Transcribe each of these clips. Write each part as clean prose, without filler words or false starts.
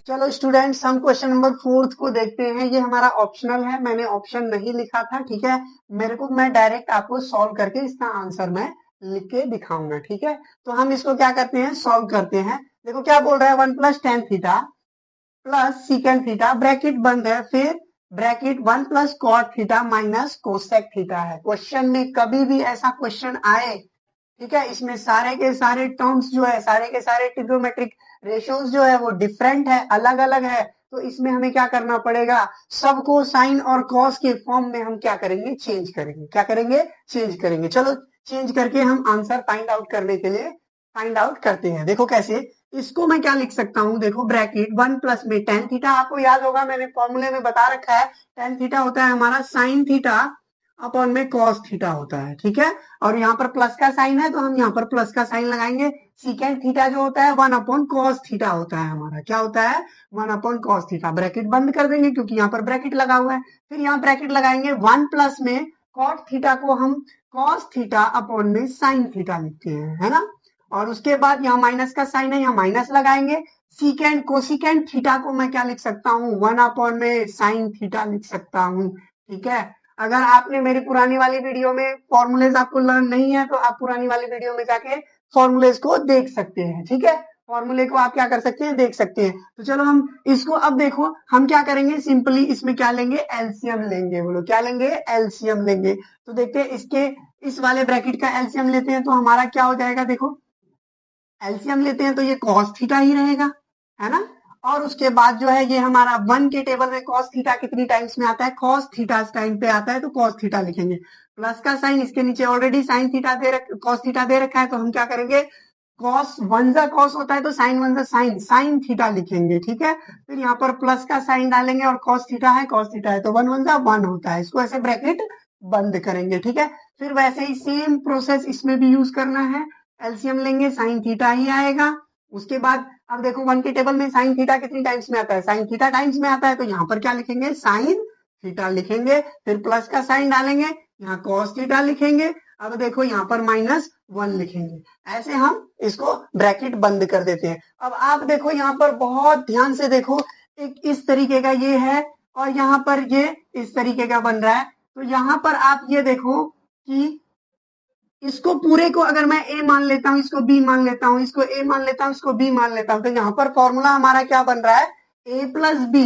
चलो स्टूडेंट्स, हम question number 4 को देखते हैं। ये हमारा ऑप्शनल है, मैंने ऑप्शन नहीं लिखा था, ठीक है। मैं डायरेक्ट आपको सॉल्व करके इसका आंसर मैं लिख के दिखाऊंगा, ठीक है। तो हम इसको क्या करते हैं, सॉल्व करते हैं। देखो क्या बोल रहा है, 1 + tan theta plus secant theta, bracket बंद है, फिर bracket 1 + cot theta minus cosec theta है। क्वेश्चन में कभी भी ऐसा क्वेश्चन आए, ठीक है, इसमें सारे के सारे टर्म्स जो है, सारे के सारे ट्रिग्नोमेट्रिक रेशियोज जो है वो डिफरेंट है, अलग अलग है। तो इसमें हमें क्या करना पड़ेगा, सबको साइन और कॉस के फॉर्म में हम क्या करेंगे, चेंज करेंगे। क्या करेंगे, चेंज करेंगे। चलो चेंज करके हम आंसर फाइंड आउट करने के लिए फाइंड आउट करते हैं। देखो कैसे, इसको मैं क्या लिख सकता हूं, देखो ब्रैकेट 1 प्लस में tan थीटा, आपको याद होगा मैंने फॉर्मूले में बता रखा है, tan थीटा होता है हमारा साइन थीटा अपॉन में कॉस थीटा होता है, ठीक है। और यहाँ पर प्लस का साइन है तो हम यहाँ पर प्लस का साइन लगाएंगे। सीकेंड थीटा जो होता है 1 अपॉन कॉस थीटा होता है हमारा, क्या होता है, 1 अपॉन कॉस थीटा। ब्रैकेट बंद कर देंगे क्योंकि यहाँ पर ब्रैकेट लगा हुआ है, फिर यहाँ ब्रैकेट लगाएंगे। 1 प्लस में कॉट थीटा को हम कॉस थीटा अपॉन में साइन थीटा लिखते हैं, है ना। और उसके बाद यहाँ माइनस का साइन है, यहाँ माइनस लगाएंगे। सीकेंड कोसिकेंड थीटा को मैं क्या लिख सकता हूँ, 1 अपॉन में साइन थीटा लिख सकता हूँ, ठीक है। अगर आपने मेरी पुरानी वाली वीडियो में फॉर्मूलेज आपको लर्न नहीं है तो आप पुरानी वाली वीडियो में जाके फॉर्मूलेज को देख सकते हैं, ठीक है। फॉर्मूले को आप क्या कर सकते हैं, देख सकते हैं। तो चलो हम इसको अब देखो हम क्या करेंगे, सिंपली इसमें क्या लेंगे, एलसीएम लेंगे। बोलो क्या लेंगे, एलसीएम लेंगे। तो देखते हैं इसके इस वाले ब्रैकेट का एलसीएम लेते हैं तो हमारा क्या हो जाएगा, देखो एलसीएम लेते हैं तो ये कॉस थीटा ही रहेगा, है ना। और उसके बाद जो है ये हमारा 1 के टेबल में कॉस थीटा कितनी टाइम्स में आता है, कॉस थीटा टाइम पे आता है तो कॉस थीटा लिखेंगे। प्लस का साइन इसके नीचे already sine theta cos theta दे रखा है तो हम क्या करेंगे, कॉस 1 जा कॉस होता है तो साइन 1 जा साइन, साइन थीटा लिखेंगे, ठीक है। फिर यहाँ पर प्लस का साइन डालेंगे और कॉस थीटा है, कॉस थीटा है तो 1 1 जा 1 होता है। इसको ऐसे ब्रैकेट बंद करेंगे, ठीक है। फिर वैसे ही सेम प्रोसेस इसमें भी यूज करना है। एलसीएम लेंगे, साइन थीटा ही आएगा। उसके बाद अब देखो 1 के टेबल में साइन थीटा कितनी टाइम्स में आता है, साइन थीटा टाइम्स में आता है तो यहाँ पर क्या लिखेंगे, साइन थीटा लिखेंगे। फिर प्लस का साइन डालेंगे, यहाँ कॉस थीटा लिखेंगे। अब देखो यहाँ पर -1 लिखेंगे। ऐसे हम इसको ब्रैकेट बंद कर देते हैं। अब आप देखो यहाँ पर बहुत ध्यान से देखो, एक इस तरीके का ये है और यहाँ पर ये इस तरीके का बन रहा है। तो यहाँ पर आप ये देखो कि इसको पूरे को अगर मैं ए मान लेता हूं, इसको बी मान लेता हूं, इसको ए मान लेता हूं, इसको बी मान लेता हूं, तो यहाँ पर फॉर्मूला हमारा क्या बन रहा है, a plus b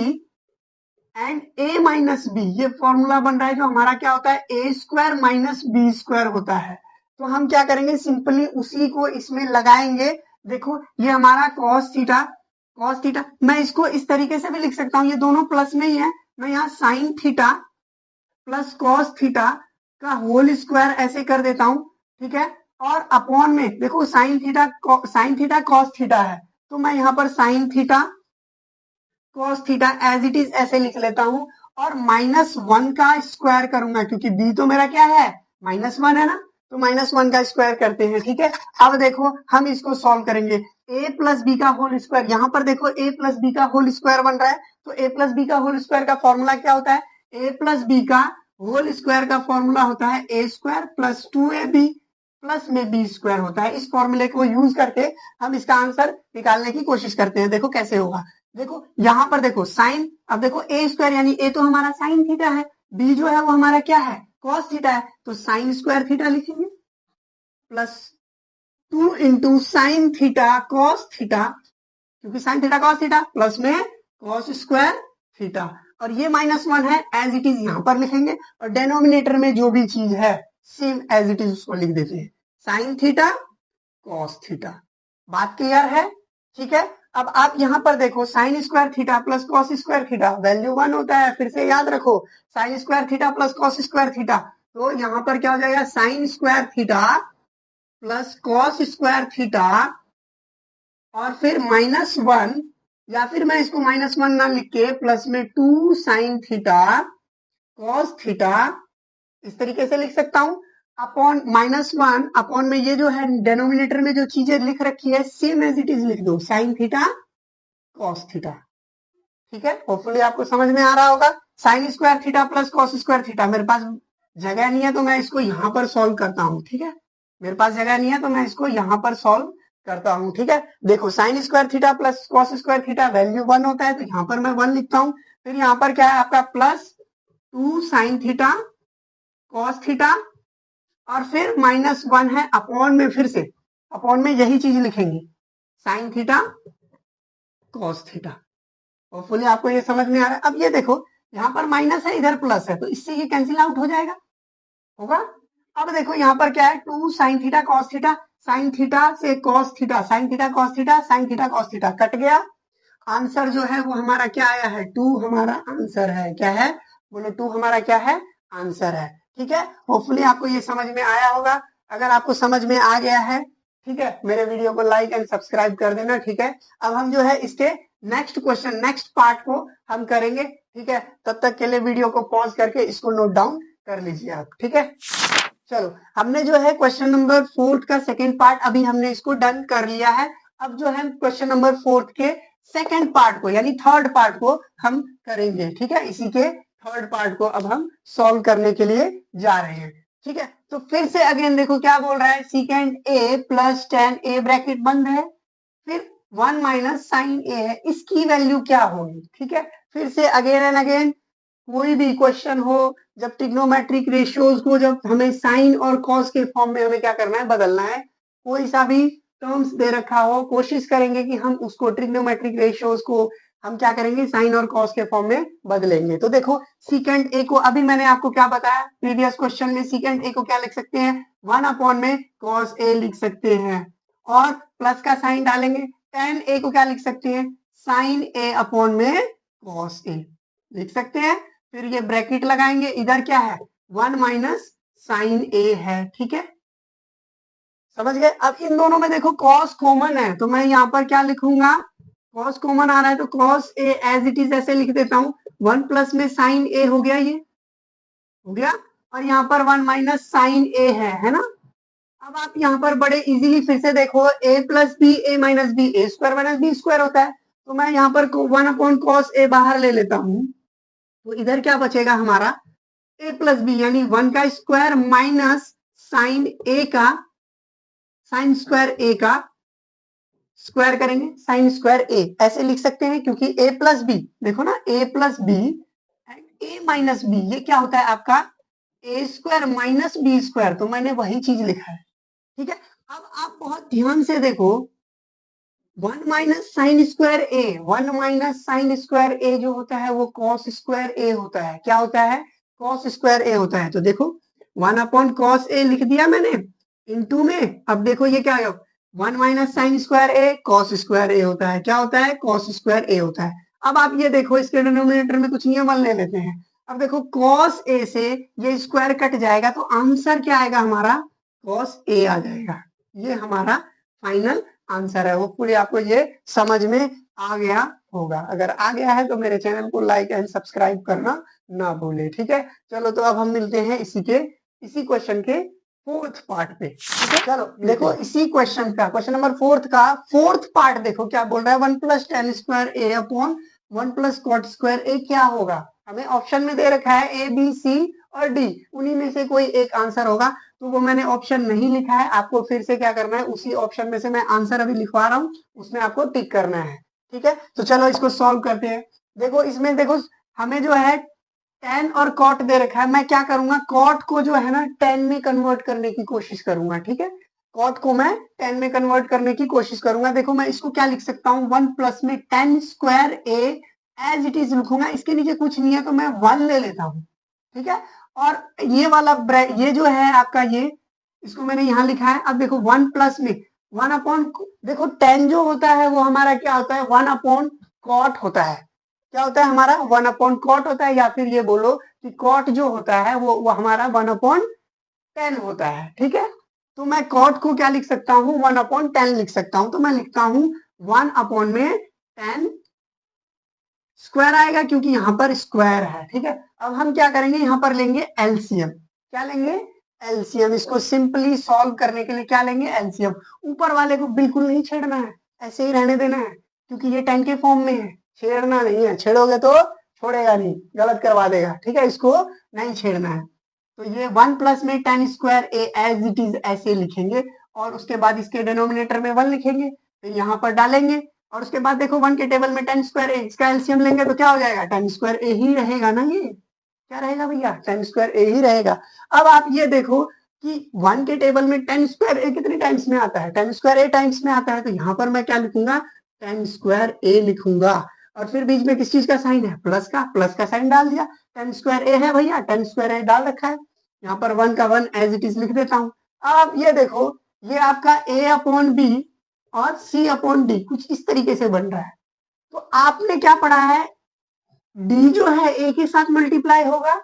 and a minus b. ये फॉर्मूला बन रहा है जो हमारा क्या होता है, a square minus b square होता है। तो हम क्या करेंगे, सिंपली उसी को इसमें लगाएंगे। देखो ये हमारा कॉस थीटा, कॉस थीटा मैं इसको इस तरीके से भी लिख सकता हूँ, ये दोनों प्लस में ही है। मैं यहाँ sine theta plus cos theta का होल स्क्वायर ऐसे कर देता हूं, ठीक है। और अपॉन में देखो साइन थीटा कॉस थीटा है तो मैं यहाँ पर sine theta cos theta as it is ऐसे लिख लेता हूं और -1 का स्क्वायर करूंगा क्योंकि बी तो मेरा क्या है, -1 है ना, तो -1 का स्क्वायर करते हैं, ठीक है। अब देखो हम इसको सॉल्व करेंगे, a प्लस बी का होल स्क्वायर, यहाँ पर देखो a प्लस बी का होल स्क्वायर बन रहा है तो a प्लस बी का होल स्क्वायर का फॉर्मूला क्या होता है, a प्लस बी का होल स्क्वायर का फॉर्मूला होता है a square plus 2ab plus में बी स्क्वायर होता है। इस फॉर्मूले को यूज करके हम इसका आंसर निकालने की कोशिश करते हैं। देखो कैसे होगा, देखो यहाँ पर देखो साइन, अब देखो ए स्क्वायर यानी ए तो हमारा साइन थीटा है, बी जो है वो हमारा क्या है, कॉस थीटा है, तो साइन स्क्वायर थीटा लिखेंगे plus 2 into sine theta cos theta, क्योंकि sine theta cos theta plus में कॉस स्क्वायर थीटा। और ये -1 है एज इट इज यहाँ पर लिखेंगे और डेनोमिनेटर में जो भी चीज है सेम एज इट इज उसको लिख देते हैं, साइन थीटा कॉस थीटा। बात क्लियर है, ठीक है। अब आप यहाँ पर देखो sign square theta plus cos square theta value 1 होता है, फिर से याद रखो sign square theta plus cos square theta, तो यहाँ पर क्या हो जाएगा, sign square theta plus cos square theta और फिर -1, या फिर मैं इसको -1 ना लिख के प्लस में 2 साइन थीटा कॉस थीटा इस तरीके से लिख सकता हूं, अपॉन -1 अपॉन में ये जो है डेनोमिनेटर में जो चीजें लिख रखी है सेम एज इट इज लिख दो, साइन थीटा कॉस थीटा, ठीक है। होपफुली आपको समझ में आ रहा होगा। Sign square theta plus cos square theta, मेरे पास जगह नहीं है तो मैं इसको यहां पर सॉल्व करता हूं, ठीक है। मेरे पास जगह नहीं है तो मैं इसको यहाँ पर सॉल्व करता हूँ। ठीक है, देखो sign square theta plus cos square theta value 1 होता है, तो यहाँ पर मैं 1 लिखता हूँ। फिर यहाँ पर क्या है आपका plus 2 sine theta cos theta, और फिर -1 है अपॉन में, फिर से अपॉन में यही चीज लिखेंगे, sign theta cos theta. Hopefully आपको ये समझ में आ रहा है। अब ये देखो यहाँ पर माइनस है, इधर प्लस है, तो इससे ये कैंसिल आउट हो जाएगा, होगा। अब देखो यहाँ पर क्या है, 2 sine theta cos theta, sine theta से cos theta, sine theta cos theta, sine theta cos theta cut गया। आंसर जो है वो हमारा क्या आया है, 2 हमारा आंसर है। क्या है, बोलो 2 हमारा क्या है, आंसर है। ठीक है, होपफुली आपको ये समझ में आया होगा। अगर आपको समझ में आ गया है, ठीक है, मेरे वीडियो को लाइक एंड सब्सक्राइब कर देना। ठीक है, अब हम जो है इसके नेक्स्ट क्वेश्चन, नेक्स्ट पार्ट को हम करेंगे। ठीक है, तब तक के लिए वीडियो को पॉज करके इसको नोट डाउन कर लीजिए आप। ठीक है, चलो हमने जो है क्वेश्चन नंबर 4 का सेकेंड पार्ट अभी हमने इसको डन कर लिया है। अब जो है क्वेश्चन नंबर 4 के सेकेंड पार्ट को यानी थर्ड पार्ट को हम करेंगे। ठीक है, इसी के थर्ड पार्ट को अब हम सॉल्व करने के लिए जा रहे हैं। ठीक है, तो फिर से अगेन देखो क्या बोल रहा है, सीकेंड ए प्लस टेन ए ब्रैकेट बंद है, फिर 1 माइनस साइन ए है, इसकी वैल्यू क्या होगी। ठीक है, फिर से अगेन एंड अगेन कोई भी क्वेश्चन हो, जब ट्रिग्नोमेट्रिक रेशियोज को जब हमें साइन और कॉस के फॉर्म में हमें क्या करना है, बदलना है, कोई सा भी टर्म्स दे रखा हो, कोशिश करेंगे कि हम उसको ट्रिग्नोमेट्रिक रेशियोज को हम क्या करेंगे, साइन और कॉस के फॉर्म में बदलेंगे। तो देखो सीकेंड ए को अभी मैंने आपको क्या बताया प्रीवियस क्वेश्चन में, सीकेंड ए को क्या लिख सकते हैं, 1 अपॉन में कॉस ए लिख सकते हैं, और प्लस का साइन डालेंगे। टेन ए को क्या लिख सकते हैं, साइन ए अपॉन में कॉस ए लिख सकते हैं। फिर ये ब्रैकेट लगाएंगे, इधर क्या है, 1 माइनस साइन ए है। ठीक है, समझ गए। अब इन दोनों में देखो कॉस कॉमन है, तो मैं यहाँ पर क्या लिखूंगा, कॉस कॉमन आ रहा है तो cos A as it is ऐसे लिख देता हूँ, 1 प्लस में साइन ए हो गया, ये हो गया, और यहाँ पर 1 माइनस साइन ए है ना। अब आप यहाँ पर बड़े इजीली फिर से देखो, ए प्लस बी ए माइनस बी, ए स्क्वायर माइनस बी स्क्वायर होता है, तो मैं यहाँ पर 1 अपॉन कॉस ए बाहर ले लेता हूँ, तो इधर क्या बचेगा हमारा, ए प्लस बी यानी 1 का स्क्वायर माइनस साइन ए का, साइन स्क्वायर ए का स्क्वायर करेंगे, साइन स्क्वायर ए ऐसे लिख सकते हैं, क्योंकि ए प्लस बी देखो ना, a plus b and a minus b, ये क्या होता है आपका a square minus b square, तो मैंने वही चीज लिखा है। ठीक है, अब आप बहुत ध्यान से देखो, 1 माइनस साइन स्क्वायर ए, 1 माइनस साइन स्क्वायर ए जो होता है वो कॉस स्क्वायर ए होता है। क्या होता है, कॉस स्क्वायर ए होता है। तो देखो 1 अपॉन कॉस ए लिख दिया मैंने इनटू में, अब देखो ये क्या है, 1 माइनस साइन स्क्वायर ए कॉस स्क्वायर ए होता है। क्या होता है, कॉस स्क्वायर ए होता है। अब आप ये देखो इसके डिनोमिनेटर में कुछ नियम ले लेते हैं। अब देखो कॉस ए से ये स्क्वायर कट जाएगा, तो आंसर क्या आएगा हमारा, कॉस ए आ जाएगा। ये हमारा फाइनल आंसर है। होपफुली आपको ये समझ में आ गया होगा। अगर आ गया है तो मेरे चैनल को लाइक एंड सब्सक्राइब करना ना भूले। ठीक है, चलो तो अब हम मिलते हैं इसी क्वेश्चन के फोर्थ पार्ट पे। ठीक है, चलो देखो इसी क्वेश्चन का, क्वेश्चन नंबर 4 का फोर्थ पार्ट देखो क्या बोल रहा है, 1 प्लस टेन स्क्वायर ए अपॉन 1 प्लस कॉट स्क्वायर ए क्या होगा। हमें ऑप्शन में दे रखा है ए बी सी और डी, उन्हीं में से कोई एक आंसर होगा, तो वो मैंने ऑप्शन नहीं लिखा है। आपको फिर से क्या करना है, उसी ऑप्शन में से मैं आंसर अभी लिखवा रहा हूँ, उसमें आपको टिक करना है। ठीक है, तो चलो इसको सॉल्व करते हैं। देखो इसमें देखो हमें जो है टेन और कॉट दे रखा है, मैं क्या करूंगा, कॉट को जो है ना टेन में कन्वर्ट करने की कोशिश करूंगा। ठीक है, कॉट को मैं टेन में कन्वर्ट करने की कोशिश करूंगा। देखो मैं इसको क्या लिख सकता हूँ, 1 प्लस में tan square A as it is लिखूंगा, इसके नीचे कुछ नहीं है तो मैं 1 ले लेता हूँ। ठीक है, और ये वाला ये जो है आपका, ये इसको मैंने यहाँ लिखा है। अब देखो 1 प्लस में 1 अपॉन, देखो 10 जो होता है वो हमारा क्या होता है, 1 अपॉन कॉट होता है। क्या होता है हमारा, 1 अपॉन कॉट होता है, या फिर ये बोलो कि कॉट जो होता है वो हमारा 1 अपॉन 10 होता है। ठीक है, तो मैं कॉट को क्या लिख सकता हूँ, 1 अपॉन 10 लिख सकता हूँ, तो मैं लिखता हूँ 1 अपॉन में 10 स्क्वायर आएगा, क्योंकि यहाँ पर स्क्वायर है। ठीक है, अब हम क्या करेंगे, यहाँ पर लेंगे एलसीएम। क्या लेंगे, एलसीएम। इसको सिंपली सॉल्व करने के लिए क्या लेंगे, एलसीएम। ऊपर वाले को बिल्कुल नहीं छेड़ना है, ऐसे ही रहने देना है, क्योंकि ये 10 के फॉर्म में है, छेड़ना नहीं है, छेड़ोगे तो छोड़ेगा नहीं, गलत करवा देगा। ठीक है, इसको नहीं छेड़ना है। तो ये 1 प्लस में tan square A as it is ऐसे लिखेंगे और उसके बाद इसके डिनोमिनेटर में 1 लिखेंगे, फिर यहाँ पर डालेंगे और उसके बाद देखो 1 के टेबल में टेन स्क्वायर ए, इसका एलसीएम लेंगे तो क्या हो जाएगा, टेन स्क्वायर ए ही रहेगा ना, ये क्या रहेगा भैया, टेन स्क्वायर ए ही रहेगा। अब आप ये देखो कि 1 के टेबल में टेन स्क्वायर ए कितने टाइम्स में आता है, टेन स्क्वायर ए टाइम्स में आता है, तो यहाँ पर मैं क्या लिखूंगा, टेन स्क्वायर ए लिखूंगा और फिर बीच में किस चीज का साइन है, प्लस का साइन डाल दिया, टेन स्क्वायर ए है भैया, टेन स्क्वायर ए डाल रखा है, यहाँ पर 1 का 1 एज इट इज लिख देता हूँ। अब ये देखो ये आपका ए अपॉन बी और सी अपॉन डी कुछ इस तरीके से बन रहा है। तो आपने क्या पढ़ा है, डी जो है ए के साथ मल्टीप्लाई होगा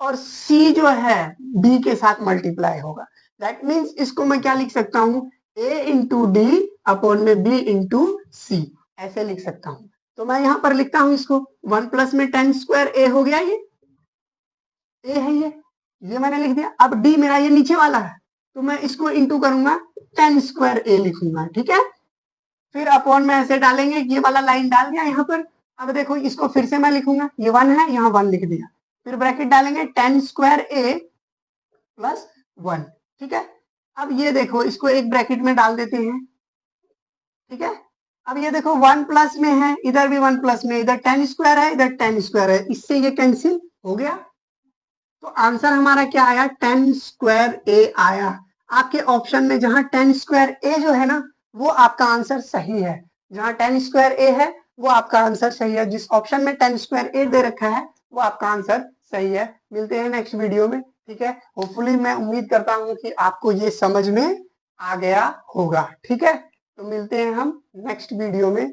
और सी जो है बी के साथ मल्टीप्लाई होगा। दैट मीन्स इसको मैं क्या लिख सकता हूं, ए इंटू डी अपॉन में बी इंटू सी, ऐसे लिख सकता हूं। तो मैं यहां पर लिखता हूं इसको 1 प्लस में टेन स्क्वायर ए हो गया, ये ए है ये मैंने लिख दिया। अब डी मेरा ये नीचे वाला है तो मैं इसको इंटू करूंगा, टेन स्क्वायर ए लिखूंगा, ठीक है। फिर अपॉन में ऐसे डालेंगे, ये वाला लाइन डाल दिया यहाँ पर। अब देखो इसको फिर से मैं लिखूंगा, ये 1 है, यहाँ 1 लिख दिया, फिर ब्रैकेट डालेंगे टेन स्क्वायर ए प्लस 1, ठीक है। अब ये देखो इसको एक ब्रैकेट में डाल देते हैं, ठीक है। अब ये देखो 1 प्लस में है, इधर भी 1 प्लस में, इधर टेन स्क्वायर है, इधर टेन स्क्वायर है, इससे ये कैंसिल हो गया। तो आंसर हमारा क्या आया, टेन स्क्वायर ए आया। आपके ऑप्शन में जहां टेन स्क्वायर ए जो है ना वो आपका आंसर सही है, जहां टेन स्क्वायर ए है वो आपका आंसर सही है, जिस ऑप्शन में टेन स्क्वायर ए दे रखा है वो आपका आंसर सही है। मिलते हैं नेक्स्ट वीडियो में, ठीक है। होपफुली मैं उम्मीद करता हूं कि आपको ये समझ में आ गया होगा, ठीक है। तो मिलते हैं हम नेक्स्ट वीडियो में।